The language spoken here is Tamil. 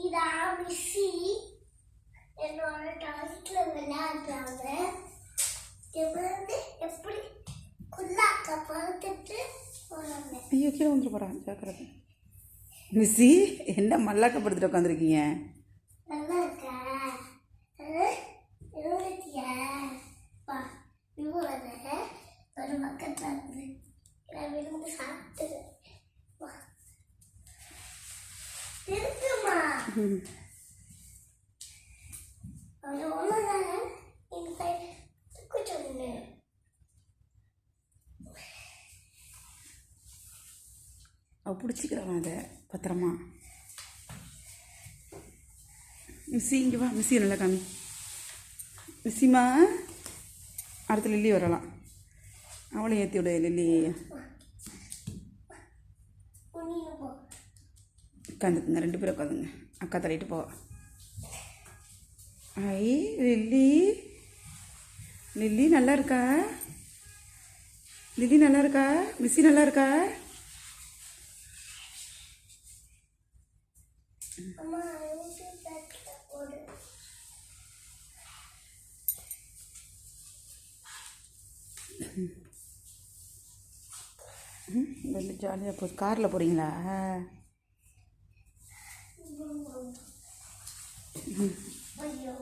இதான் மிஸ்ஸி என்னோட டாய்லெட்ல விளையாடுறாங்க. எப்படி குள்ளாக்க படுத்துட்டு போறாங்க. ஐயோ கீழே வந்துட்டு போகிறான் ஜாக்கிரதை. மிஸ்ஸி என்ன மல்லாக்க படுத்துட்டு உட்காந்துருக்கீங்க? நல்லா இருக்கா? இருந்துட்டியா? வா இவ்வளவு ஒரு பக்கத்தில் இருந்து நான் விரும்பி சாப்பிட்டு வா இருக்குமா? அது ஒன்றுதானே இந்த தூக்க சொல்லுங்க. அவள் பிடிச்சிக்கிறான் அதை பத்திரமா. மிஸ்ஸி இங்கே வா, மிஸ்ஸி நல்லா காமி. மிஸ்ஸிமா அடுத்து லில்லி வரலாம். அவளையும் ஏற்றி விடு லில்லி. உட்காந்துக்குங்க, 2 பேரும் உட்காந்துங்க. அக்கா தள்ளிட்டு போ. ஐ லில்லி, லில்லி நல்லா இருக்கா? லில்லி நல்லா இருக்கா? மிஸ்ஸி நல்லா இருக்கா? வெளில ஜாலியாக போகுது. காரில் போகிறீங்களா? ஐயோ